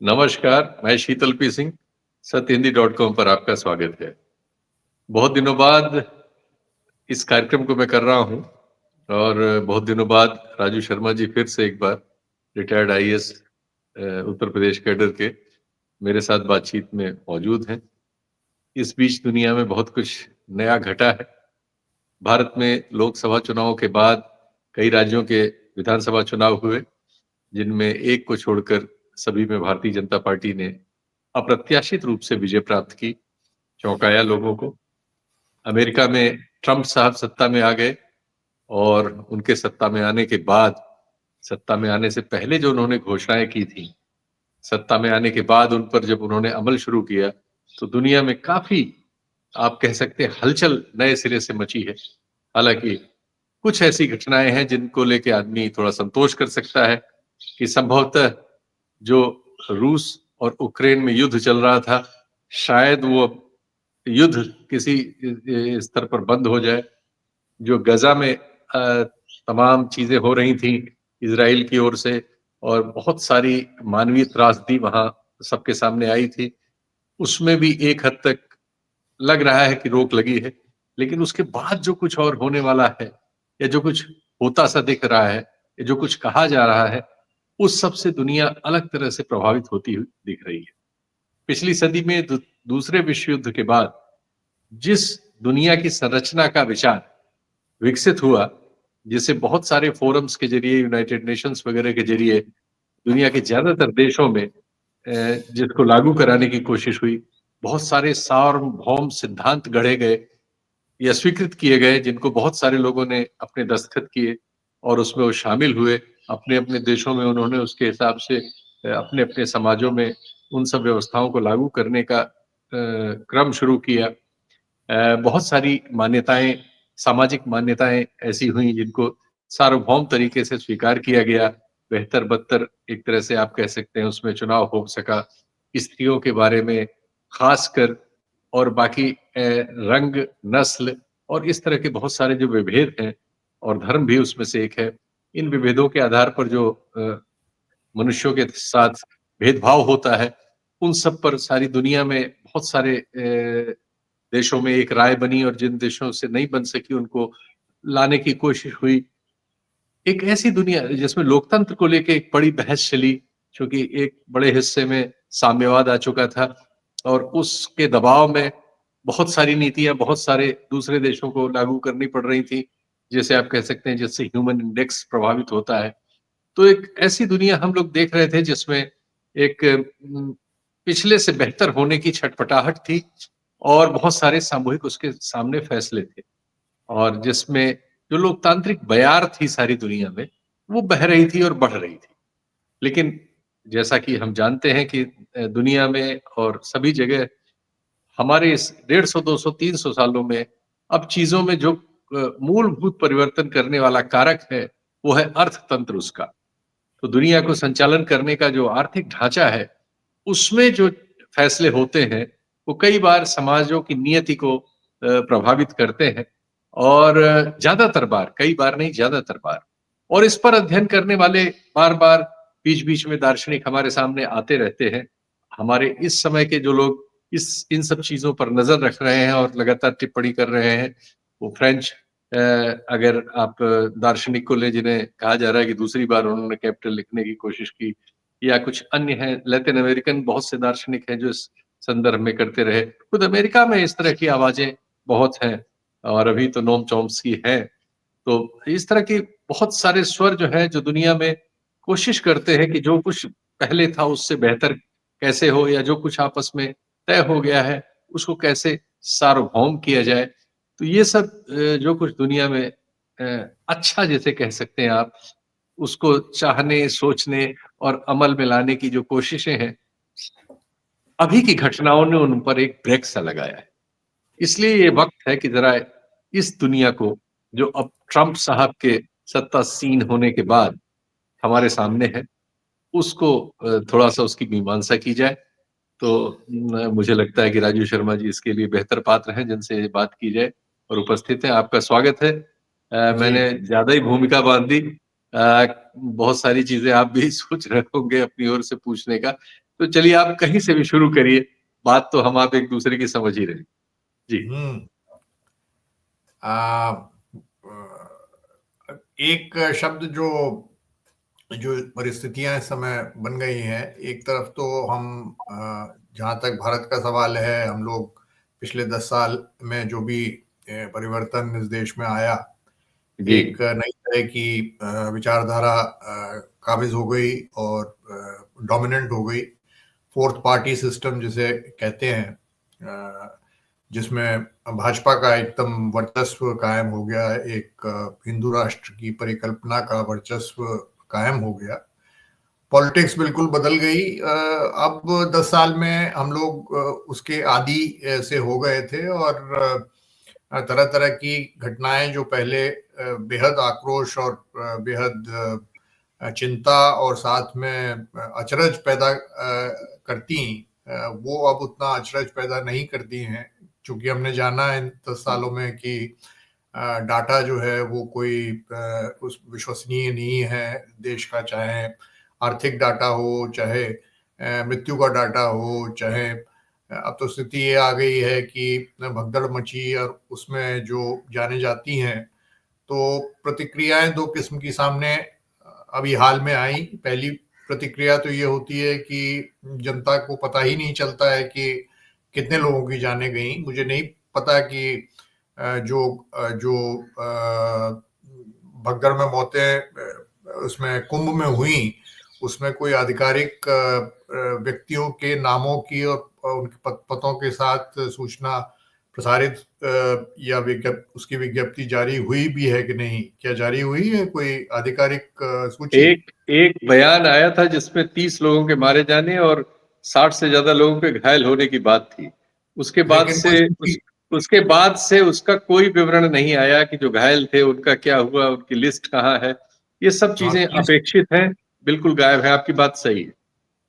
नमस्कार, मैं शीतल पी सिंह, सत्यहिंदी.com पर आपका स्वागत है। बहुत दिनों बाद इस कार्यक्रम को मैं कर रहा हूँ और बहुत दिनों बाद राजू शर्मा जी फिर से एक बार retired IAS Uttar Pradesh cadre के मेरे साथ बातचीत में मौजूद हैं। इस बीच दुनिया में बहुत कुछ नया घटा है। भारत में लोकसभा चुनाव के बाद कई राज्यों के विधानसभा चुनाव हुए, जिनमें एक को छोड़कर सभी में भारतीय जनता पार्टी ने अप्रत्याशित रूप से विजय प्राप्त की, चौंकाया लोगों को। अमेरिका में ट्रंप साहब सत्ता में आ गए और उनके सत्ता में आने के बाद, सत्ता में आने से पहले जो उन्होंने घोषणाएं की थी, सत्ता में आने के बाद उन पर जब उन्होंने अमल शुरू किया, तो दुनिया में काफी, आप कह सकते हैं, हलचल नए सिरे से मची है। हालांकि कुछ ऐसी घटनाएं हैं जिनको लेके आदमी थोड़ा संतोष कर सकता है कि संभवतः जो रूस और उक्रेन में युद्ध चल रहा था, शायद वो अब युद्ध किसी स्तर पर बंद हो जाए। जो गजा में तमाम चीजें हो रही थी इजराइल की ओर से, और बहुत सारी मानवीय त्रासदी वहां सबके सामने आई थी, उसमें भी एक हद तक लग रहा है कि रोक लगी है। लेकिन उसके बाद जो कुछ और होने वाला है, या जो कुछ होता सा दिख रहा है, या जो कुछ कहा जा रहा है, उस सब से दुनिया अलग तरह से प्रभावित होती हुई दिख रही है। पिछली सदी में दूसरे विश्व युद्ध के बाद जिस दुनिया की संरचना का विचार विकसित हुआ, जिसे बहुत सारे फोरम्स के जरिए, यूनाइटेड नेशंस वगैरह के जरिए दुनिया के ज्यादातर देशों में जिसको लागू कराने की कोशिश हुई, बहुत सारे सार्वभौम सिद्धांत गढ़े गए या स्वीकृत किए गए, जिनको बहुत सारे लोगों ने अपने दस्तखत किए और उसमें वो शामिल हुए। अपने अपने देशों में उन्होंने उसके हिसाब से अपने अपने समाजों में उन सब व्यवस्थाओं को लागू करने का क्रम शुरू किया। बहुत सारी मान्यताएं, सामाजिक मान्यताएं ऐसी हुई जिनको सार्वभौम तरीके से स्वीकार किया गया। बेहतर बदतर एक तरह से आप कह सकते हैं उसमें चुनाव हो सका। स्त्रियों के बारे में खासकर, और बाकी रंग, नस्ल और इस तरह के बहुत सारे जो विभेद हैं, और धर्म भी उसमें से एक है। इन विभेदों के आधार पर जो मनुष्यों के साथ भेदभाव होता है, उन सब पर सारी दुनिया में बहुत सारे देशों में एक राय बनी, और जिन देशों से नहीं बन सकी उनको लाने की कोशिश हुई। एक ऐसी दुनिया जिसमें लोकतंत्र को लेके एक बड़ी बहस चली, क्योंकि एक बड़े हिस्से में साम्यवाद आ चुका था, और उसके दबाव में बहुत सारी नीतियां बहुत सारे दूसरे देशों को लागू करनी पड़ रही थी, जैसे आप कह सकते हैं, जिससे ह्यूमन इंडेक्स प्रभावित होता है। तो एक ऐसी दुनिया हम लोग देख रहे थे जिसमें एक पिछले से बेहतर होने की छटपटाहट थी, और बहुत सारे सामूहिक उसके सामने फैसले थे, और जिसमें जो लोकतांत्रिक बयार थी सारी दुनिया में, वो बह रही थी और बढ़ रही थी। लेकिन जैसा कि हम जानते हैं कि दुनिया में और सभी जगह हमारे इस 150, 200, 300 सालों में अब चीजों में जो मूलभूत परिवर्तन करने वाला कारक है, वो है अर्थतंत्र उसका। तो दुनिया को संचालन करने का जो आर्थिक ढांचा है, उसमें जो फैसले होते हैं, वो कई बार समाजों की नियति को प्रभावित करते हैं, और ज्यादातर बार, कई बार नहीं, ज्यादातर बार। और इस पर अध्ययन करने वाले बार बार बीच बीच में दार्शनिक हमारे सामने आते रहते हैं। हमारे इस समय के जो लोग इस इन सब चीजों पर नजर रख रहे हैं और लगातार टिप्पणी कर रहे हैं, वो फ्रेंच, अगर आप दार्शनिक को ले जिन्हें कहा जा रहा है कि दूसरी बार उन्होंने कैपिटल लिखने की कोशिश की, या कुछ अन्य हैं, लैटिन अमेरिकन बहुत से दार्शनिक हैं जो इस संदर्भ में करते रहे। खुद अमेरिका में इस तरह की आवाजें बहुत हैं, और अभी तो नोम चॉम्स्की है। तो इस तरह के बहुत सारे स्वर जो हैं, जो दुनिया में कोशिश करते हैं कि जो कुछ पहले था उससे बेहतर कैसे हो, या जो कुछ आपस में तय हो गया है उसको कैसे सार्वभौम किया जाए। तो ये सब जो कुछ दुनिया में अच्छा जैसे कह सकते हैं आप, उसको चाहने, सोचने और अमल में लाने की जो कोशिशें हैं, अभी की घटनाओं ने उन पर एक ब्रेक सा लगाया है। इसलिए ये वक्त है कि जरा इस दुनिया को, जो अब ट्रंप साहब के सत्तासीन होने के बाद हमारे सामने है, उसको थोड़ा सा उसकी मीमांसा की जाए। तो मुझे लगता है कि राजू शर्मा जी इसके लिए बेहतर पात्र हैं जिनसे ये बात की जाए, और उपस्थित हैं। आपका स्वागत है। जी, मैंने ज्यादा ही भूमिका बांध दी। बहुत सारी चीजें आप भी सोच रहे होंगे अपनी ओर से पूछने का, तो चलिए आप कहीं से भी शुरू करिए, बात तो हम आप एक दूसरे की समझ ही रहे। जी। एक शब्द जो जो परिस्थितियां इस समय बन गई हैं, एक तरफ तो हम जहाँ तक भारत का सवाल है, हम लोग पिछले 10 साल में जो भी परिवर्तन इस देश में आया, जी। एक नई तरह की विचारधारा काबिज हो गई और डोमिनेंट हो गई। फोर्थ पार्टी सिस्टम जिसे कहते हैं, जिसमें भाजपा का एकदम वर्चस्व कायम हो गया, एक हिंदू राष्ट्र की परिकल्पना का वर्चस्व कायम हो गया। पॉलिटिक्स बिल्कुल बदल गई। अब 10 साल में हम लोग उसके आदी से हो गए थे और तरह तरह की घटनाएं जो पहले बेहद आक्रोश और बेहद चिंता और साथ में अचरज पैदा करती, वो अब उतना अचरज पैदा नहीं करती हैं, क्योंकि हमने जाना इन 10 सालों में कि डाटा जो है वो कोई उस विश्वसनीय नहीं है देश का, चाहे आर्थिक डाटा हो, चाहे मृत्यु का डाटा हो, चाहे अब तो स्थिति ये आ गई है कि भगदड़ मची और उसमें जो जाने जाती हैं, तो प्रतिक्रियाएं दो किस्म की सामने अभी हाल में आई। पहली प्रतिक्रिया तो ये होती है कि जनता को पता ही नहीं चलता है कि कितने लोगों की जानें गई। मुझे नहीं पता कि जो जो भगदड़ में मौतें उसमें कुंभ में हुई, उसमें कोई आधिकारिक व्यक्तियों के नामों की और उनके पतों के साथ सूचना प्रसारित या उसकी विज्ञप्ति जारी हुई भी है कि नहीं? क्या जारी हुई है कोई आधिकारिक सूची? एक बयान आया था जिसमें 30 लोगों के मारे जाने और 60 से ज्यादा लोगों के घायल होने की बात थी। उसके बाद से उसका कोई विवरण नहीं आया कि जो घायल थे उनका क्या हुआ, उनकी लिस्ट कहाँ है। ये सब चीजें अपेक्षित हैं, बिल्कुल गायब है। आपकी बात सही है।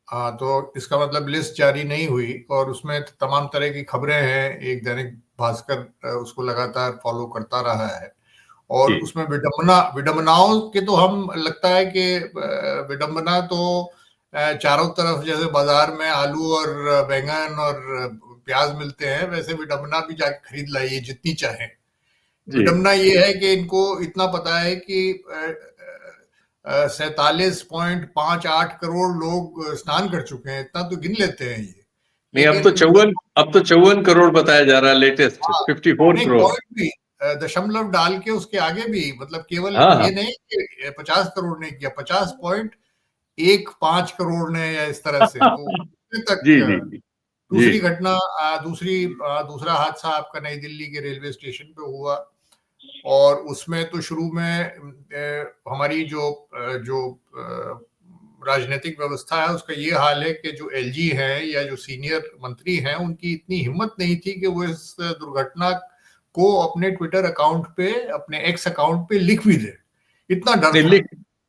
हाँ, तो इसका मतलब लिस्ट जारी नहीं हुई और उसमें तमाम तरह की खबरें हैं। एक दैनिक भास्कर उसको लगातार फॉलो करता रहा है और उसमें विडंबनाओं के तो हम लगता है कि विडंबना तो चारों तरफ, जैसे बाजार में आलू और बैंगन और प्याज मिलते हैं, वैसे विडंबना भी जाके खरीद लाइए जितनी चाहे। विडंबना ये है कि इनको इतना पता है कि 47.58 करोड़ लोग स्नान कर चुके हैं, इतना तो गिन लेते हैं ये। नहीं, अब तो 54 करोड़ बताया जा रहा है लेटेस्ट। 54 करोड़ भी दशमलव डाल के उसके आगे भी, मतलब केवल ये नहीं कि 50 करोड़ ने किया, 50.15 करोड़ ने या इस तरह से। तो तक दूसरी घटना, दूसरा हादसा आपका नई दिल्ली के रेलवे स्टेशन पे हुआ और उसमें तो शुरू में हमारी जो राजनीतिक व्यवस्था है उसका ये हाल है कि जो एलजी हैं या जो सीनियर मंत्री हैं, उनकी इतनी हिम्मत नहीं थी कि वो इस दुर्घटना को अपने ट्विटर अकाउंट पे, अपने एक्स अकाउंट पे लिख भी दे। इतना डर था।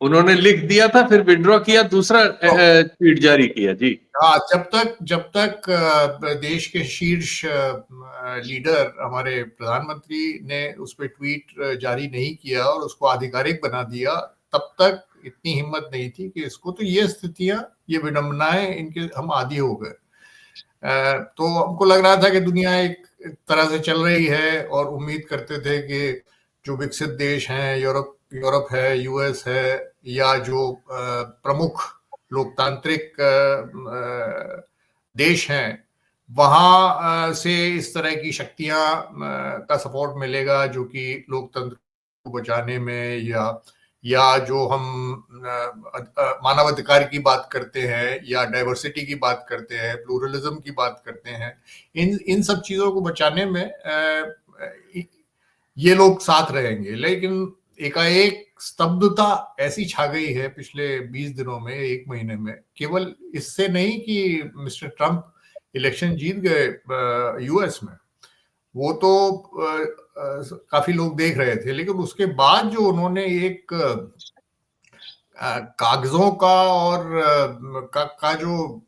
उन्होंने लिख दिया था, फिर विड्रॉ किया, दूसरा ट्वीट जारी किया। जी हाँ, जब तक देश के शीर्ष लीडर हमारे प्रधानमंत्री ने उस पर ट्वीट जारी नहीं किया और उसको आधिकारिक बना दिया, तब तक इतनी हिम्मत नहीं थी कि इसको, तो ये स्थितियां, ये विडंबनाएं, इनके हम आदी हो गए। तो हमको लग रहा था कि दुनिया एक तरह से चल रही है और उम्मीद करते थे कि जो विकसित देश हैं, यूरोप है, यूएस है, या जो प्रमुख लोकतांत्रिक देश हैं, वहां से इस तरह की शक्तियां का सपोर्ट मिलेगा जो कि लोकतंत्र को बचाने में, या जो हम मानवाधिकार की बात करते हैं या डाइवर्सिटी की बात करते हैं, प्लूरलिज्म की बात करते हैं, इन सब चीजों को बचाने में ये लोग साथ रहेंगे। लेकिन एकाएक स्तब्धता ऐसी छा गई है पिछले 20 दिनों में, एक महीने में। केवल इससे नहीं कि मिस्टर ट्रंप इलेक्शन जीत गए यूएस में, वो तो काफी लोग देख रहे थे, लेकिन उसके बाद जो उन्होंने एक कागजों का और का जो,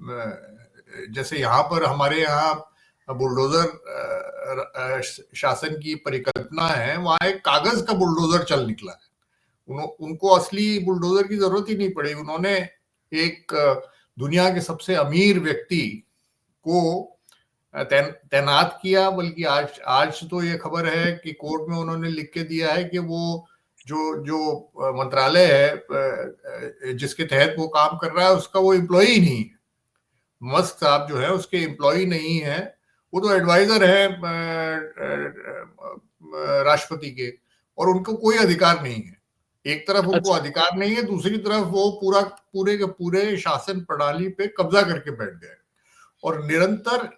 जैसे यहाँ पर हमारे यहाँ बुलडोजर शासन की परिकल्पना है, वहां एक कागज का बुलडोजर चल निकला है। उनको असली बुलडोजर की जरूरत ही नहीं पड़ी। उन्होंने एक दुनिया के सबसे अमीर व्यक्ति को तैनात किया। बल्कि आज तो ये खबर है कि कोर्ट में उन्होंने लिख के दिया है कि वो जो जो मंत्रालय है जिसके तहत वो काम कर रहा है उसका वो एम्प्लॉई नहीं है। मस्क साहब जो है उसके एम्प्लॉई नहीं है, वो तो एडवाइजर है राष्ट्रपति के, और उनको कोई अधिकार नहीं है। एक तरफ उनको अधिकार नहीं है, दूसरी तरफ वो पूरे के पूरे शासन प्रणाली पे कब्जा करके बैठ गए और निरंतर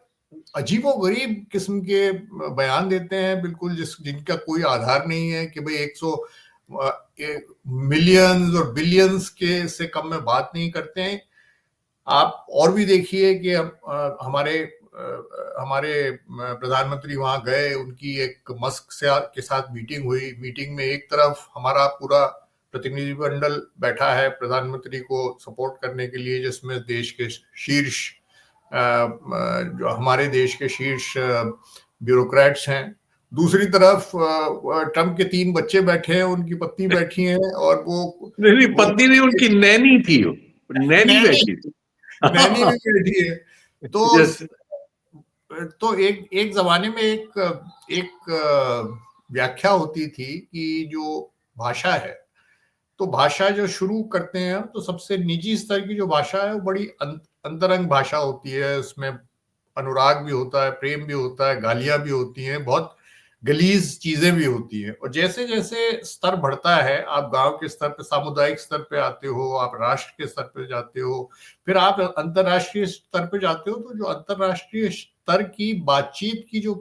अजीबोगरीब किस्म के बयान देते हैं, बिल्कुल जिनका कोई आधार नहीं है कि भाई 100 मिलियंस और बिलियंस के से कम में बात नहीं करते हैं। आप और भी देखिए कि हमारे प्रधानमंत्री वहां गए, उनकी एक मस्क के साथ मीटिंग हुई। मीटिंग में एक तरफ हमारा पूरा प्रतिनिधिमंडल बैठा है प्रधानमंत्री को सपोर्ट करने के लिए, जिसमें देश के शीर्ष जो हमारे देश के शीर्ष ब्यूरोक्रेट्स हैं। दूसरी तरफ ट्रंप के 3 बच्चे बैठे हैं, उनकी पत्नी बैठी है, और वो नहीं, पत्नी नहीं, उनकी नैनी थी, वो नैनी बैठी थी। नैनी भी बैठी है। तो एक जमाने में एक व्याख्या होती थी कि जो भाषा है, तो भाषा जो शुरू करते हैं तो सबसे निजी स्तर की जो भाषा है वो बड़ी अंतरंग भाषा होती है। उसमें अनुराग भी होता है, प्रेम भी होता है, गालियां भी होती हैं, बहुत गलीज चीजें भी होती हैं। और जैसे जैसे स्तर बढ़ता है, आप गांव के स्तर पे, सामुदायिक स्तर पे आते हो, आप राष्ट्र के स्तर पे जाते हो, फिर आप अंतरराष्ट्रीय स्तर पे जाते हो, तो जो अंतरराष्ट्रीय स्तर की बातचीत की जो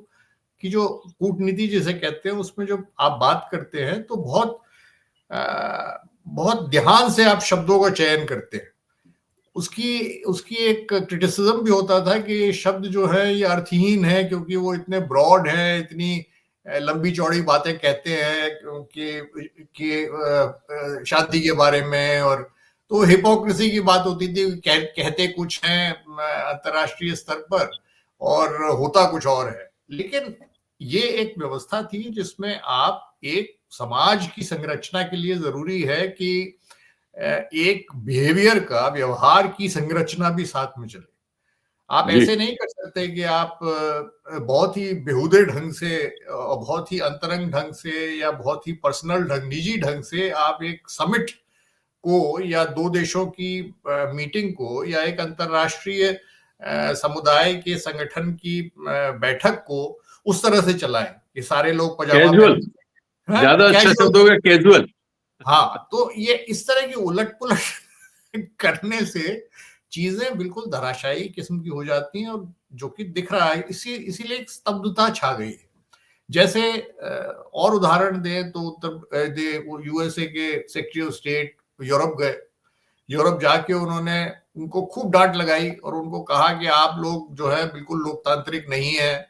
कूटनीति जिसे कहते हैं, उसमें जो आप बात करते हैं तो बहुत ध्यान से आप शब्दों का चयन करते हैं। उसकी एक क्रिटिसिज्म भी होता था कि ये शब्द जो है ये अर्थहीन है, क्योंकि वो इतने ब्रॉड है, इतनी लंबी चौड़ी बातें कहते हैं कि शादी के बारे में, और तो हिपोक्रेसी की बात होती थी, कहते कुछ हैं अंतरराष्ट्रीय स्तर पर और होता कुछ और है। लेकिन ये एक व्यवस्था थी जिसमें आप एक समाज की संरचना के लिए जरूरी है कि एक बिहेवियर का, व्यवहार की संरचना भी साथ में चले। आप ऐसे नहीं कर सकते कि आप बहुत ही बेहुदे ढंग से, बहुत ही अंतरंग ढंग से, या बहुत ही पर्सनल ढंग, निजी ढंग से आप एक समिट को, या 2 देशों की मीटिंग को, या एक अंतरराष्ट्रीय समुदाय के संगठन की बैठक को उस तरह से चलाएं कि सारे लोग पजामा में, ज्यादा अच्छा शब्द होगा कैजुअल। हाँ, तो ये इस तरह की उलट पुलट करने से चीजें बिल्कुल धराशायी किस्म की हो जाती हैं, और जो कि दिख रहा है, इसीलिए एक स्तब्धता छा गई है। जैसे और उदाहरण दें तो यूएसए के सेक्रेटरी ऑफ स्टेट यूरोप गए। यूरोप जाके उनको खूब डांट लगाई और उनको कहा कि आप लोग जो है बिल्कुल लोकतांत्रिक नहीं है,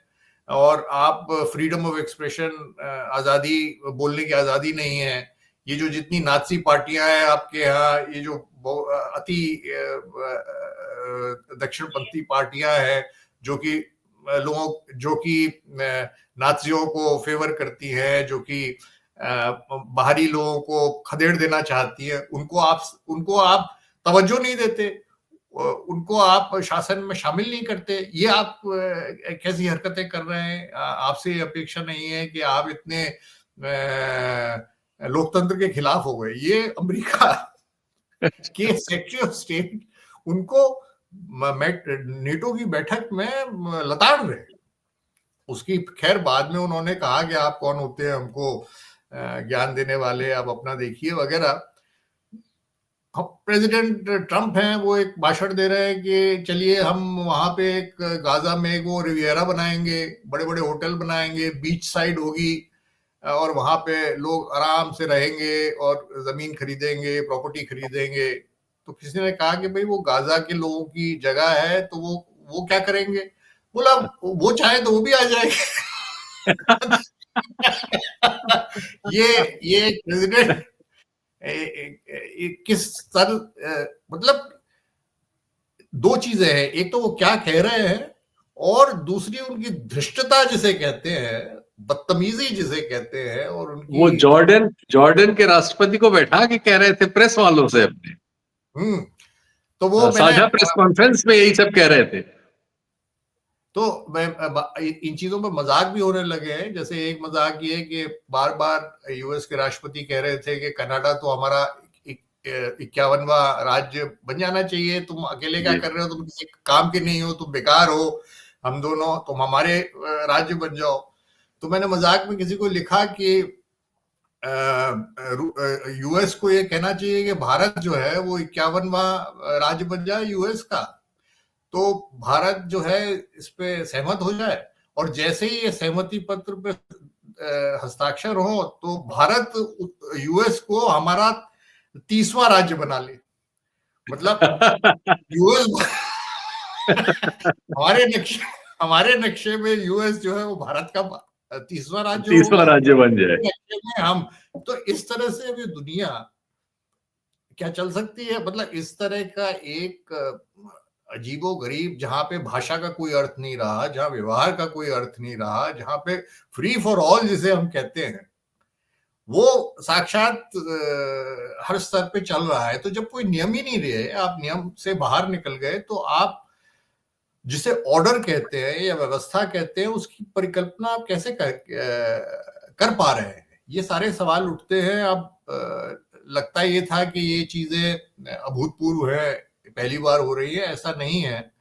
और आप फ्रीडम ऑफ एक्सप्रेशन, आजादी, बोलने की आजादी नहीं है। ये जो जितनी नाजी पार्टियां हैं आपके यहाँ, ये जो अति दक्षिणपंथी पार्टियां हैं जो कि नाजियों को फेवर करती हैं, जो कि बाहरी लोगों को खदेड़ देना चाहती है, उनको आप तवज्जो नहीं देते, उनको आप शासन में शामिल नहीं करते। ये आप कैसी हरकतें कर रहे हैं? आपसे अपेक्षा नहीं है कि आप इतने लोकतंत्र के खिलाफ हो गए। ये अमेरिका के सेक्रेटरी ऑफ स्टेट उनको नेटो की बैठक में लताड़ रहे। उसकी खैर बाद में उन्होंने कहा कि आप कौन होते हैं हमको ज्ञान देने वाले, आप अपना देखिए वगैरह। प्रेसिडेंट ट्रंप हैं, वो एक भाषण दे रहे हैं कि चलिए हम वहां पे एक गाजा में वो रिवियरा बनाएंगे, बड़े बड़े होटल बनाएंगे, बीच साइड होगी, और वहां पे लोग आराम से रहेंगे और जमीन खरीदेंगे, प्रॉपर्टी खरीदेंगे। तो किसी ने कहा कि भाई वो गाजा के लोगों की जगह है, तो वो क्या करेंगे? बोला वो चाहे तो वो भी आ जाएंगे। ये प्रेसिडेंट किस स्तर, मतलब 2 चीजें हैं, एक तो वो क्या कह रहे हैं, और दूसरी उनकी धृष्टता जिसे कहते हैं, बदतमीजी जिसे कहते हैं, और उनकी वो जॉर्डन के राष्ट्रपति को बैठा के कह रहे थे प्रेस वालों से अपने। तो वो मैंने साझा प्रेस कॉन्फ्रेंस में यही सब कह रहे थे। तो मैं इन चीजों में मजाक भी होने लगे हैं। जैसे एक मजाक ये कि बार बार यूएस के राष्ट्रपति कह रहे थे कि कनाडा तो हमारा 51वां राज्य बन जाना चाहिए, तुम अकेले क्या कर रहे हो, तुम किसी काम के नहीं हो, तुम बेकार हो, हम दोनों, तुम हमारे राज्य बन जाओ। तो मैंने मजाक में किसी को लिखा कि यूएस को ये कहना चाहिए कि भारत जो है वो 51वां राज्य बन जाए यूएस का, तो भारत जो है इस पे सहमत हो जाए, और जैसे ही ये सहमति पत्र पे हस्ताक्षर हो तो भारत यूएस को हमारा 30वां राज्य बना ले। मतलब यूएस हमारे नक्शे में यूएस जो है वो भारत का 30वां राज्य होगा, 30वां राज्य बन जाए। नक्शे में हम, तो इस तरह से अभी दुनिया क्या चल सकती है। मतलब इस तरह का एक अजीबो गरीब, जहां पे भाषा का कोई अर्थ नहीं रहा, जहां व्यवहार का कोई अर्थ नहीं रहा, जहां पे फ्री फॉर ऑल जिसे हम कहते हैं, वो साक्षात हर स्तर पे चल रहा है। तो जब कोई नियम ही नहीं रहे, आप नियम से बाहर निकल गए, तो आप जिसे ऑर्डर कहते हैं या व्यवस्था कहते हैं, उसकी परिकल्पना आप कैसे कर पा रहे हैं? ये सारे सवाल उठते हैं। अब लगता ये था कि ये चीजें अभूतपूर्व है, पहली बार हो रही है, ऐसा नहीं है।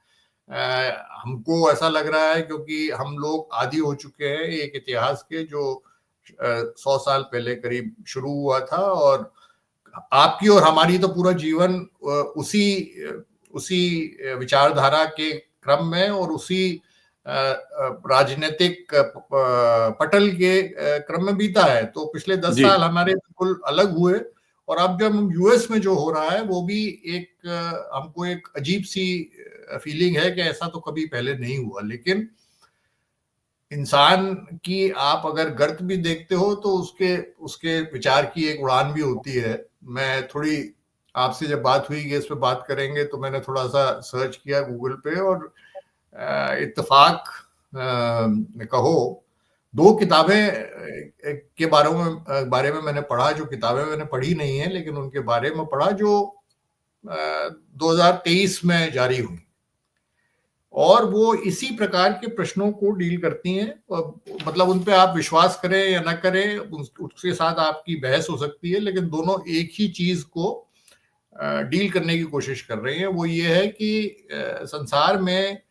हमको ऐसा लग रहा है क्योंकि हम लोग आदी हो चुके हैं एक इतिहास के जो 100 साल पहले करीब शुरू हुआ था, और आपकी और हमारी तो पूरा जीवन उसी विचारधारा के क्रम में और उसी राजनीतिक पटल के क्रम में बीता है। तो पिछले 10 साल हमारे बिल्कुल अलग हुए, और अब जब हम यूएस में जो हो रहा है वो भी एक हमको एक अजीब सी फीलिंग है कि ऐसा तो कभी पहले नहीं हुआ। लेकिन इंसान की आप अगर गर्त भी देखते हो तो उसके विचार की एक उड़ान भी होती है। मैं थोड़ी आपसे जब बात हुई कि इस पे बात करेंगे, तो मैंने थोड़ा सा सर्च किया गूगल पे, और इत्तेफाक कहो 2 किताबें के बारे में मैंने पढ़ा, जो किताबें मैंने पढ़ी नहीं है लेकिन उनके बारे में पढ़ा, जो 2023 में जारी हुई, और वो इसी प्रकार के प्रश्नों को डील करती हैं। मतलब उन पे आप विश्वास करें या ना करें, उसके साथ आपकी बहस हो सकती है, लेकिन दोनों एक ही चीज को डील करने की कोशिश कर रही हैं। वो ये है कि संसार में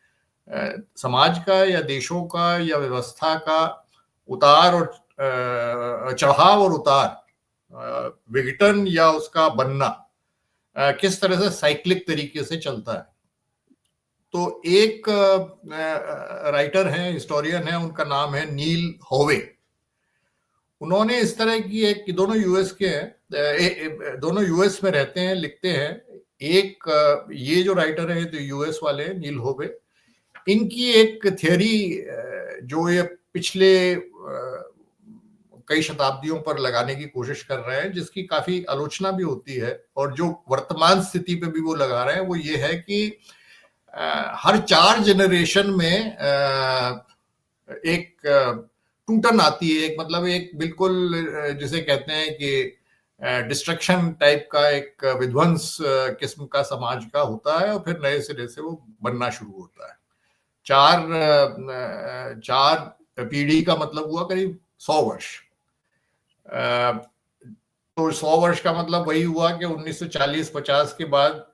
समाज का या देशों का या व्यवस्था का उतार और चढ़ाव और उतार, विघटन या उसका बनना किस तरह से साइक्लिक तरीके से चलता है। तो एक राइटर हैं, हिस्टोरियन है, उनका नाम है नील होवे। उन्होंने इस तरह की एक, दोनों यूएस के हैं, दोनों यूएस में रहते हैं, लिखते हैं। एक ये जो राइटर है तो यूएस वाले हैं, नील होवे। इनकी एक थियरी जो ये पिछले कई शताब्दियों पर लगाने की कोशिश कर रहे हैं, जिसकी काफी आलोचना भी होती है, और जो वर्तमान स्थिति पे भी वो लगा रहे हैं, वो ये है कि हर 4 जनरेशन में एक टूटन आती है, एक मतलब एक बिल्कुल जिसे कहते हैं कि डिस्ट्रक्शन टाइप का एक विध्वंस किस्म का समाज का होता है, और फिर नए सिरे से वो बनना शुरू होता है। 4 पीढ़ी का मतलब हुआ करीब 100 वर्ष। तो 100 वर्ष का मतलब वही हुआ कि 1940-50 के बाद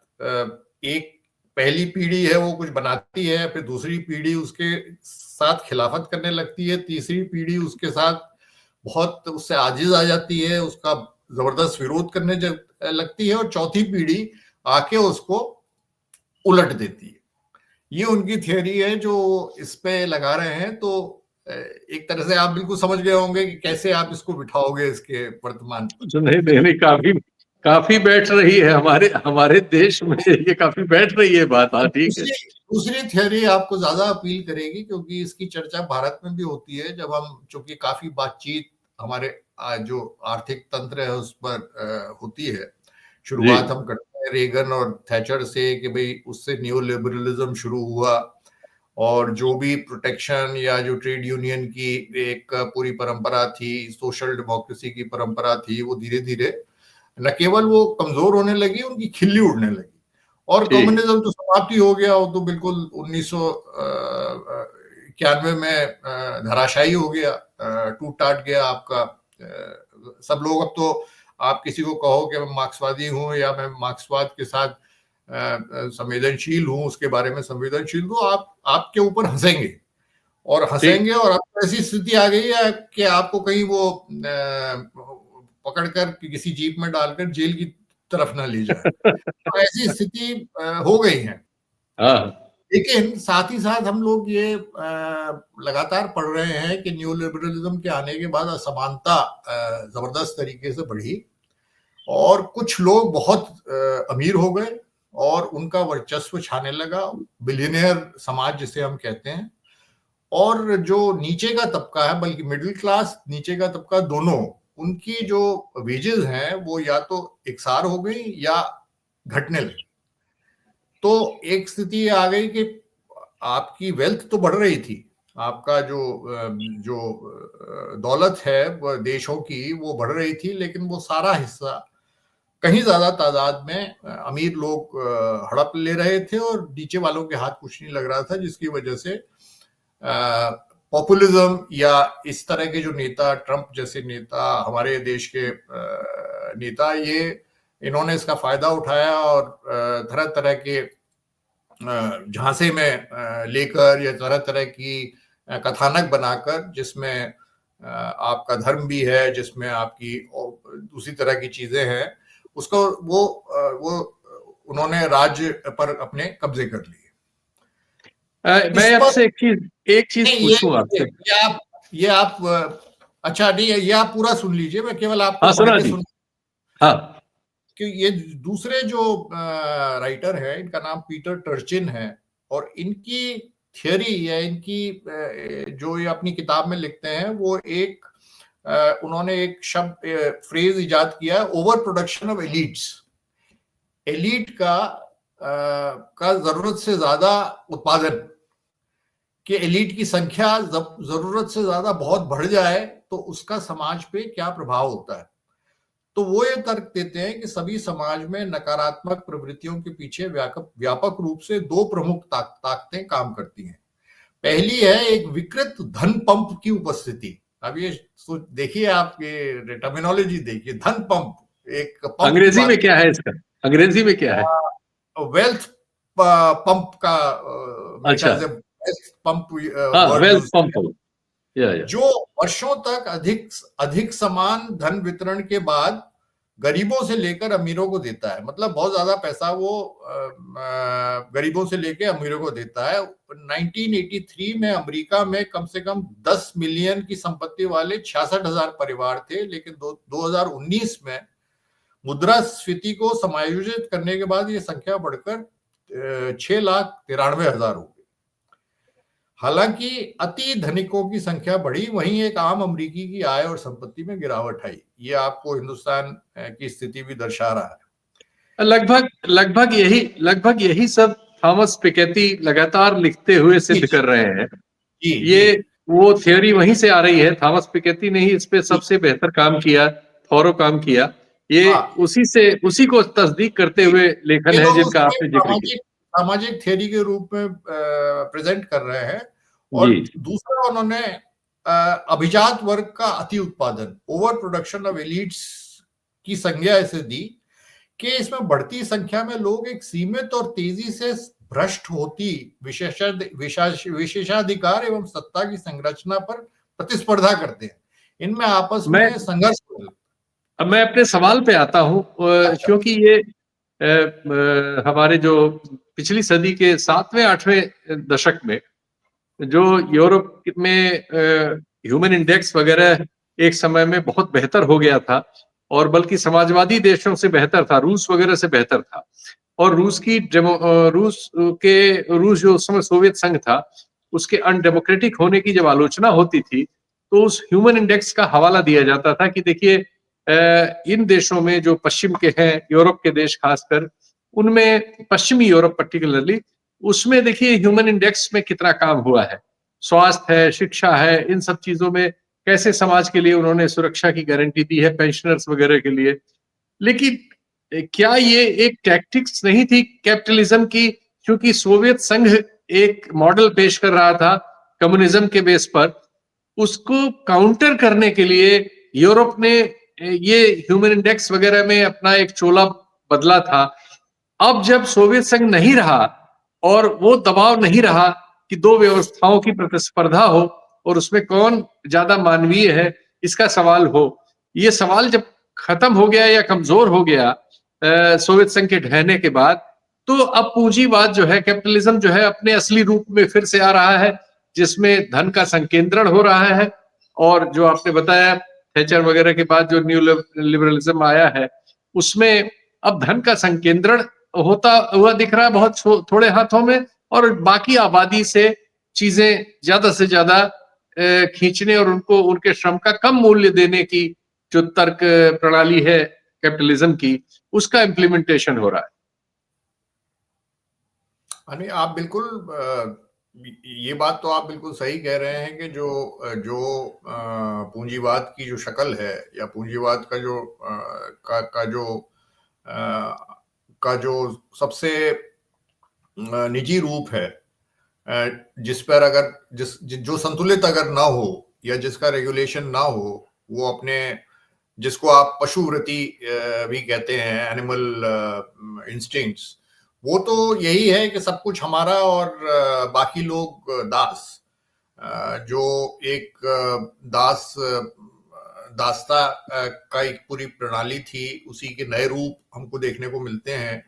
एक पहली पीढ़ी है वो कुछ बनाती है, फिर दूसरी पीढ़ी उसके साथ खिलाफत करने लगती है, तीसरी पीढ़ी उसके साथ बहुत उससे आजिज आ जाती है, उसका जबरदस्त विरोध करने लगती है, और चौथी पीढ़ी आके उसको उलट देती है। ये उनकी थियरी है जो इस पे लगा रहे हैं। तो एक तरह से आप बिल्कुल समझ गए होंगे कि कैसे आप इसको बिठाओगे इसके वर्तमान। नहीं, काफी बैठ रही है हमारे देश में, ये काफी बैठ रही है बात। हाँ, ठीक है। दूसरी थियरी आपको ज्यादा अपील करेगी, क्योंकि इसकी चर्चा भारत में भी होती है, जब हम, चूंकि काफी बातचीत हमारे जो आर्थिक तंत्र है उस पर होती है। शुरुआत हम करते हैं रेगन और थैचर से, कि भाई उससे न्यू लिबरलिज्म शुरू हुआ, और जो भी प्रोटेक्शन या जो ट्रेड यूनियन की एक पूरी परंपरा थी, सोशल डेमोक्रेसी की परंपरा थी, वो धीरे धीरे न केवल वो कमजोर होने लगी, उनकी खिल्ली उड़ने लगी। और कम्युनिज्म तो समाप्ति हो गया, वो तो बिल्कुल 1991 में धराशायी हो गया, टूट टाट गया आपका। सब लोग, अब तो आप किसी को कहो कि मैं मार्क्सवादी हूं या मैं मार्क्सवाद के साथ संवेदनशील हूं, उसके बारे में संवेदनशील, तो आपके ऊपर हंसेंगे और अब ऐसी स्थिति आ गई है कि आपको कहीं वो पकड़कर किसी जीप में डालकर जेल की तरफ ना ले जाए। तो ऐसी स्थिति हो गई है। लेकिन साथ ही साथ हम लोग ये लगातार पढ़ रहे हैं कि न्यू लिबरलिज्म के आने के बाद असमानता जबरदस्त तरीके से बढ़ी और कुछ लोग बहुत अमीर हो गए और उनका वर्चस्व छाने लगा, बिलियनियर समाज जिसे हम कहते हैं। और जो नीचे का तबका है, बल्कि मिडिल क्लास, नीचे का तबका, दोनों, उनकी जो वेजेस हैं वो या तो एकसार हो गई या घटने लगी। तो एक स्थिति आ गई कि आपकी वेल्थ तो बढ़ रही थी, आपका जो दौलत है वो देशों की, वो बढ़ रही थी, लेकिन वो सारा हिस्सा कहीं ज्यादा तादाद में अमीर लोग हड़प ले रहे थे और नीचे वालों के हाथ कुछ नहीं लग रहा था, जिसकी वजह से पॉपुलिज्म या इस तरह के जो नेता, ट्रंप जैसे नेता, हमारे देश के नेता, ये इन्होंने इसका फायदा उठाया और तरह तरह के झांसे में लेकर या तरह तरह की कथानक बनाकर, जिसमें आपका धर्म भी है, जिसमें आपकी दूसरी तरह की चीजें हैं, उसको वो उन्होंने राज्य पर अपने कब्जे कर लिए। मैं आपसे एक चीज पूछूं आपसे। ये आप अच्छा नहीं, ये आप पूरा सुन लीजिए, मैं केवल आपको सुना दी। कि ये दूसरे जो राइटर है, इनका नाम पीटर टर्चिन है, और इनकी थियरी या इनकी जो ये अपनी किताब में लिखते हैं, वो उन्होंने एक शब्द, फ्रेज इजाद किया है, over production of elites. Elite का जरूरत से ज्यादा उत्पादन, कि एलिट की संख्या जरूरत से ज्यादा बहुत बढ़ जाए तो उसका समाज पे क्या प्रभाव होता है। तो वो ये तर्क देते हैं कि सभी समाज में नकारात्मक प्रवृत्तियों के पीछे व्यापक रूप से दो प्रमुख ताकतें काम करती हैं। पहली है एक विकृत धन पंप की उपस्थिति। अब ये देखिए, आप ये टर्मिनोलॉजी देखिए, धन पंप, एक पंप। अंग्रेजी में क्या है इसका? अंग्रेजी में क्या है? वेल्थ पंप का। अच्छा, पंप, वेल्थ पंप, जो वर्षों तक अधिक समान धन वितरण के बाद गरीबों से लेकर अमीरों को देता है। मतलब बहुत ज्यादा पैसा वो गरीबों से लेकर अमीरों को देता है। 1983 में अमेरिका में कम से कम 10 मिलियन की संपत्ति वाले 66,000 परिवार थे, लेकिन 2019 में मुद्रास्फीति को समायोजित करने के बाद ये संख्या बढ़कर 6,93,000 हो गई। हालांकि अति धनिकों की संख्या बढ़ी, वहीं एक आम अमेरिकी की आय और संपत्ति में गिरावट आई। ये आपको हिंदुस्तान की स्थिति भी दर्शा रहा है। लगभग यही सब थॉमस पिकेटी लगातार लिखते हुए सिद्ध कर रहे हैं। ये वो थ्योरी वहीं से आ रही है। थॉमस पिकेटी ने ही इस पे सबसे बेहतर काम किया, थॉरो काम किया। ये उसी को तस्दीक करते हुए लेखन है जिनका आपने जिक्र किया। सामाजिक थ्योरी के रूप में प्रेजेंट कर रहे हैं। और दूसरा, उन्होंने अभिजात वर्ग का अति उत्पादन, ओवर प्रोडक्शन ऑफ एलिट्स की संज्ञा ऐसे दी कि इसमें बढ़ती संख्या में लोग एक सीमित और तेजी से भ्रष्ट होती विशेषाधिकार एवं सत्ता की संरचना पर प्रतिस्पर्धा करते हैं। इनमें आपस में संघर्ष। अब मैं अपने सवाल पे आता हूं, क्योंकि ये हमारे जो पिछली सदी के 7वें 8वें दशक में जो यूरोप में ह्यूमन इंडेक्स वगैरह एक समय में बहुत बेहतर हो गया था, और बल्कि समाजवादी देशों से बेहतर था, रूस वगैरह से बेहतर था। और रूस जो उस समय सोवियत संघ था, उसके अनडेमोक्रेटिक होने की जब आलोचना होती थी, तो उस ह्यूमन इंडेक्स का हवाला दिया जाता था कि देखिए, इन देशों में जो पश्चिम के हैं, यूरोप के देश खासकर, उनमें पश्चिमी यूरोप पर्टिकुलरली, उसमें देखिए ह्यूमन इंडेक्स में कितना काम हुआ है, स्वास्थ्य है, शिक्षा है, इन सब चीजों में कैसे समाज के लिए उन्होंने सुरक्षा की गारंटी दी है, पेंशनर्स वगैरह के लिए। लेकिन क्या ये एक टैक्टिक्स नहीं थी कैपिटलिज्म की, क्योंकि सोवियत संघ एक मॉडल पेश कर रहा था कम्युनिज्म के बेस पर, उसको काउंटर करने के लिए यूरोप ने ये ह्यूमन इंडेक्स वगैरह में अपना एक चोला बदला था। अब जब सोवियत संघ नहीं रहा और वो दबाव नहीं रहा कि दो व्यवस्थाओं की प्रतिस्पर्धा हो और उसमें कौन ज्यादा मानवीय है इसका सवाल हो, ये सवाल जब खत्म हो गया या कमजोर हो गया सोवियत संघ के ढहने के बाद, तो अब पूंजीवाद जो है, कैपिटलिज्म जो है, अपने असली रूप में फिर से आ रहा है, जिसमें धन का संकेंद्रण हो रहा है। और जो आपने बताया थैचर वगैरह के बाद जो न्यू लिबरलिज्म आया है, उसमें अब धन का संकेंद्रण होता हुआ दिख रहा है बहुत थोड़े हाथों में, और बाकी आबादी से चीजें ज्यादा से ज्यादा खींचने और उनको उनके श्रम का कम मूल्य देने की जो तर्क प्रणाली है कैपिटलिज्म की, उसका इम्प्लीमेंटेशन हो रहा है। नहीं, आप बिल्कुल ये बात तो आप बिल्कुल सही कह रहे हैं कि जो जो पूंजीवाद की जो शक्ल है या पूंजीवाद का जो का जो सबसे निजी रूप है, जिस पर अगर जो संतुलित अगर ना हो या जिसका रेगुलेशन ना हो, वो अपने, जिसको आप पशुवृत्ति भी कहते हैं, एनिमल इंस्टिंक्ट्स, वो तो यही है कि सब कुछ हमारा और बाकी लोग दास। जो एक दासता का एक पूरी प्रणाली थी, उसी के नए रूप हमको देखने को मिलते हैं।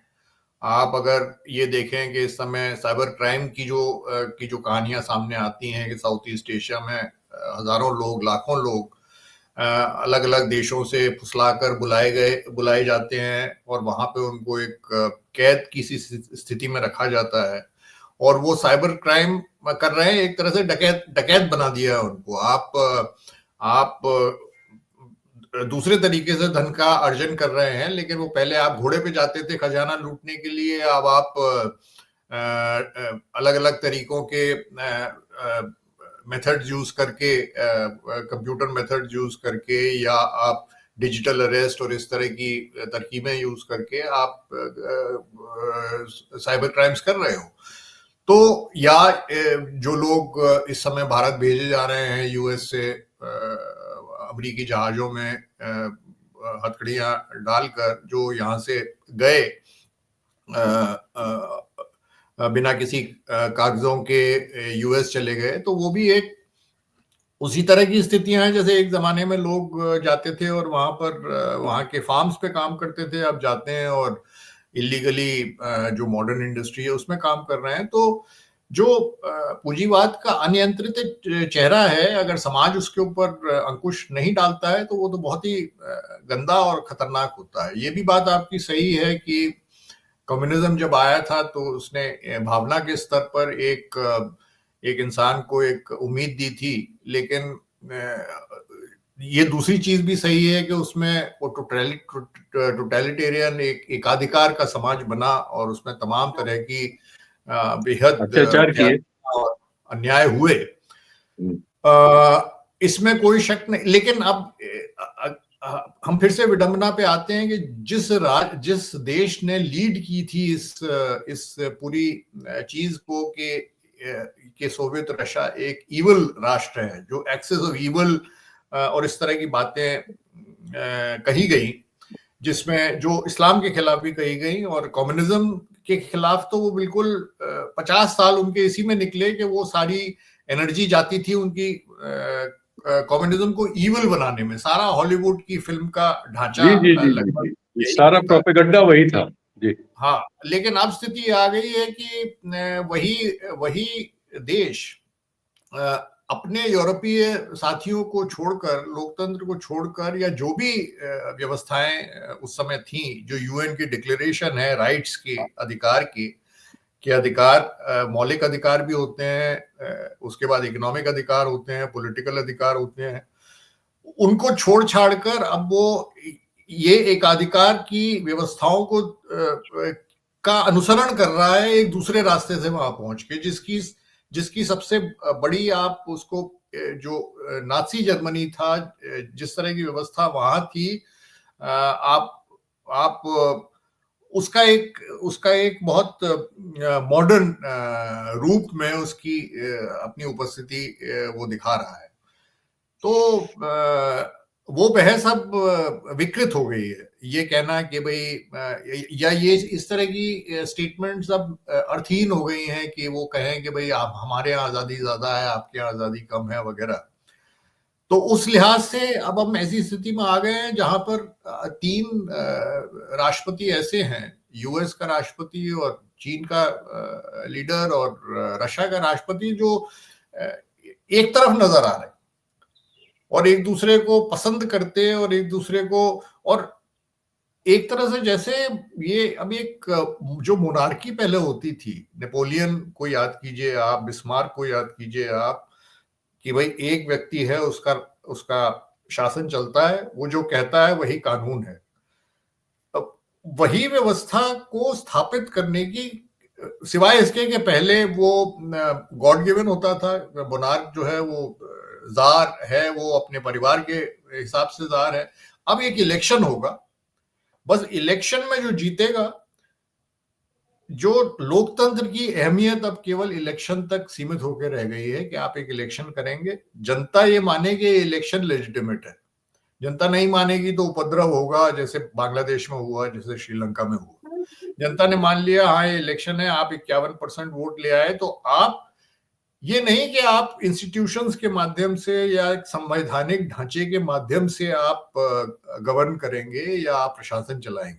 आप अगर ये देखें कि इस समय साइबर क्राइम की जो कहानियां सामने आती हैं कि साउथ ईस्ट एशिया में हजारों लोग, लाखों लोग अलग अलग देशों से फुसलाकर बुलाए जाते हैं और वहां पे उनको एक कैद की सी स्थिति में रखा जाता है, और वो साइबर क्राइम कर रहे हैं, एक तरह से डकैत बना दिया है उनको। आप दूसरे तरीके से धन का अर्जन कर रहे हैं, लेकिन वो पहले आप घोड़े पे जाते थे खजाना लूटने के लिए, अब आप अलग अलग तरीकों के मेथड यूज करके, कंप्यूटर मेथड यूज करके, या आप डिजिटल अरेस्ट और इस तरह की तरकीबें यूज करके आप साइबर क्राइम्स कर रहे हो। तो या जो लोग इस समय भारत भेजे जा रहे हैं यूएस से अमरीकी जहाजों में हथकड़ियां डालकर, जो यहाँ से गए बिना किसी कागजों के यूएस चले गए, तो वो भी एक उसी तरह की स्थितियां हैं जैसे एक जमाने में लोग जाते थे और वहां पर वहां के फार्म्स पे काम करते थे। अब जाते हैं और इलीगली जो मॉडर्न इंडस्ट्री है उसमें काम कर रहे हैं। तो जो पूंजीवाद का अनियंत्रित चेहरा है, अगर समाज उसके ऊपर अंकुश नहीं डालता है तो वो तो बहुत ही गंदा और खतरनाक होता है। ये भी बात आपकी सही है कि कम्युनिज्म जब आया था तो उसने भावना के स्तर पर एक इंसान को एक उम्मीद दी थी, लेकिन ये दूसरी चीज भी सही है कि उसमें वो टोटलिटेरियन एक एकाधिकार का समाज बना और उसमें तमाम तरह की बेहद अत्याचार किए और अन्याय हुए। इसमें कोई शक नहीं, लेकिन अब हम फिर से विडंबना पे आते हैं कि जिस देश ने लीड की थी इस पूरी चीज को कि सोवियत रशिया एक इवल राष्ट्र है, जो एक्सेस ऑफ इवल और इस तरह की बातें कही गई, जिसमें जो इस्लाम के खिलाफ भी कही गई और कम्युनिज्म के खिलाफ, तो वो बिल्कुल 50 साल उनके इसी में निकले कि वो सारी एनर्जी जाती थी उनकी कम्युनिज्म को इवल बनाने में। सारा हॉलीवुड की फिल्म का ढांचा लगभग सारा प्रोपेगेंडा वही था जी। हाँ, लेकिन अब स्थिति आ गई है कि वही देश अपने यूरोपीय साथियों को छोड़कर, लोकतंत्र को छोड़कर, या जो भी व्यवस्थाएं उस समय थी, जो यूएन की डिक्लेरेशन है राइट्स के, अधिकार के अधिकार, मौलिक अधिकार भी होते हैं, उसके बाद इकोनॉमिक अधिकार होते हैं, पॉलिटिकल अधिकार होते हैं, उनको छोड़ छाड़ कर अब वो ये एकाधिकार की व्यवस्थाओं को का अनुसरण कर रहा है एक दूसरे रास्ते से वहां पहुंच के, जिसकी सबसे बड़ी, आप उसको, जो नाजी जर्मनी था, जिस तरह की व्यवस्था वहां थी, आप उसका एक बहुत मॉडर्न रूप में उसकी अपनी उपस्थिति वो दिखा रहा है। तो वो बहस अब विकृत हो गई है। ये कहना कि भाई या ये इस तरह की स्टेटमेंट्स अब अर्थहीन हो गई हैं कि वो कहें कि भाई आप हमारे यहाँ आजादी ज्यादा है, आपके यहाँ आजादी कम है वगैरह। तो उस लिहाज से अब हम ऐसी स्थिति में आ गए हैं जहां पर तीन राष्ट्रपति ऐसे हैं, यूएस का राष्ट्रपति और चीन का लीडर और रशिया का राष्ट्रपति, जो एक तरफ नजर आ रहे हैं और एक दूसरे को पसंद करते हैं और एक दूसरे को, और एक तरह से जैसे ये अब एक जो मोनार्की पहले होती थी, नेपोलियन को याद कीजिए आप, बिस्मार्क को याद कीजिए आप, कि भाई एक व्यक्ति है, उसका उसका शासन चलता है, वो जो कहता है वही कानून है। अब वही व्यवस्था को स्थापित करने की, सिवाय इसके कि पहले वो गॉड गिवन होता था, मोनार्क जो है वो जार है, वो अपने परिवार के हिसाब से जार है। अब एक इलेक्शन होगा, बस इलेक्शन में जो जीतेगा, जो लोकतंत्र की अहमियत अब केवल इलेक्शन तक सीमित होकर रह गई है कि आप एक इलेक्शन करेंगे, जनता ये मानेगी इलेक्शन लेजिटिमेट है। जनता नहीं मानेगी तो उपद्रव होगा, जैसे बांग्लादेश में हुआ, जैसे श्रीलंका में हुआ। जनता ने मान लिया हाँ ये इलेक्शन है, आप 51% वोट ले आए, तो आप ये नहीं कि आप इंस्टीट्यूशंस के माध्यम से या एक संवैधानिक ढांचे के माध्यम से आप गवर्न करेंगे या आप प्रशासन चलाएंगे।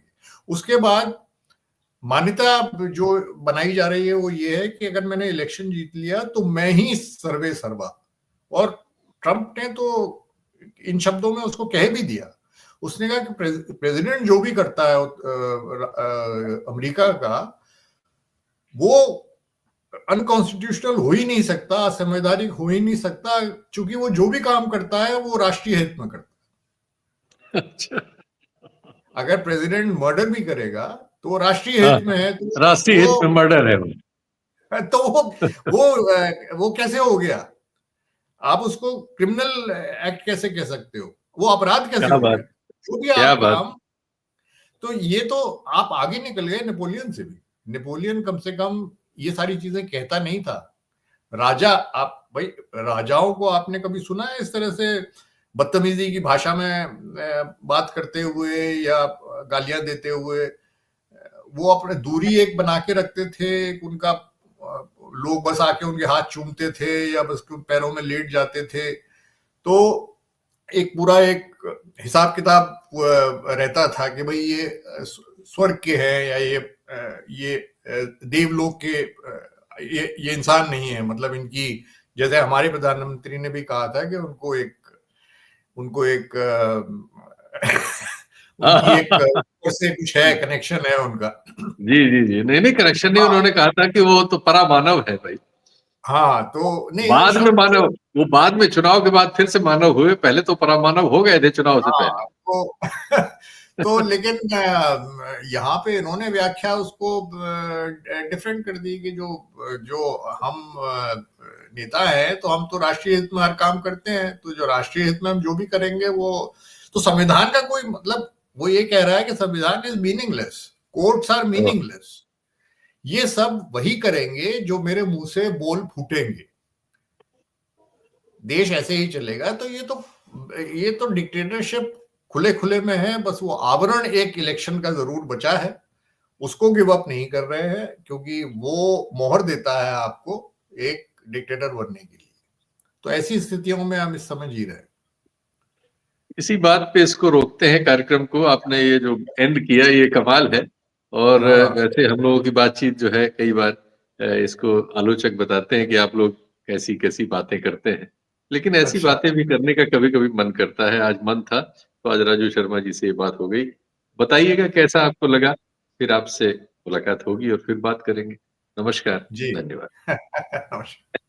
उसके बाद मान्यता जो बनाई जा रही है वो ये है कि अगर मैंने इलेक्शन जीत लिया तो मैं ही सर्वे सर्वा। और ट्रंप ने तो इन शब्दों में उसको कह भी दिया। उसने कहा कि प्रेसिडेंट जो भी करता है अमेरिका का, वो अनकॉन्स्टिट्यूशनल हो ही नहीं सकता, असंवैधानिक हो ही नहीं सकता, क्योंकि वो जो भी काम करता है वो राष्ट्रीय हित में करता है। अच्छा। अगर प्रेसिडेंट मर्डर भी करेगा तो राष्ट्रीय हित में है, तो राष्ट्रीय हित में मर्डर है वो। तो वो कैसे हो गया? आप उसको क्रिमिनल एक्ट कैसे कह सकते हो? वो अपराध कैसे हो गया? जो भी आप काम, तो ये तो आप आगे निकल गए नेपोलियन से भी। नेपोलियन कम से कम ये सारी चीजें कहता नहीं था। राजा, आप भाई राजाओं को आपने कभी सुना है इस तरह से बदतमीजी की भाषा में बात करते हुए या गालियां देते हुए? वो अपने दूरी एक बना के रखते थे, उनका लोग बस आके उनके हाथ चूमते थे या बस पैरों में लेट जाते थे। तो एक पूरा एक हिसाब किताब रहता था कि भाई ये स्वर्ग के हैं या ये देवलोक के, ये इंसान नहीं है। मतलब इनकी, जैसे हमारे प्रधानमंत्री ने भी कहा था कि उनको एक उनकी एक से कुछ है, कनेक्शन है उनका। जी, नहीं कनेक्शन नहीं, उन्होंने कहा था कि वो तो परामानव है भाई। हाँ, तो नहीं, बाद में मानव, वो बाद में चुनाव के बाद फिर से मानव हुए, पहले तो परामानव हो गए थे चुनाव से पहले। तो लेकिन यहाँ पे इन्होंने व्याख्या उसको डिफरेंट कर दी कि जो हम नेता है तो हम तो राष्ट्रीय हित में हर काम करते हैं, तो जो राष्ट्रीय हित में हम जो भी करेंगे वो तो संविधान का कोई मतलब, वो ये कह रहा है कि संविधान is meaningless, courts are meaningless, ये सब वही करेंगे जो मेरे मुंह से बोल फूटेंगे, देश ऐसे ही चलेगा। तो ये तो डिक्टेटरशिप खुले खुले में है। बस वो आवरण एक इलेक्शन का जरूर बचा है, उसको गिव अप नहीं कर रहे हैं, क्योंकि वो मोहर देता है आपको एक डिक्टेटर बनने के लिए। तो ऐसी स्थितियों में हम इस समय जी रहे हैं। इसी बात पे इसको रोकते हैं कार्यक्रम को। आपने ये जो एंड किया ये कमाल है। और वैसे हम लोगों की बातचीत जो है, कई बार इसको आलोचक बताते हैं कि आप लोग कैसी कैसी बातें करते हैं, लेकिन ऐसी बातें भी करने का कभी कभी मन करता है। आज मन था तो आज राजू शर्मा जी से ये बात हो गई। बताइएगा कैसा आपको लगा, फिर आपसे मुलाकात होगी और फिर बात करेंगे। नमस्कार, जी धन्यवाद। नमस्कार।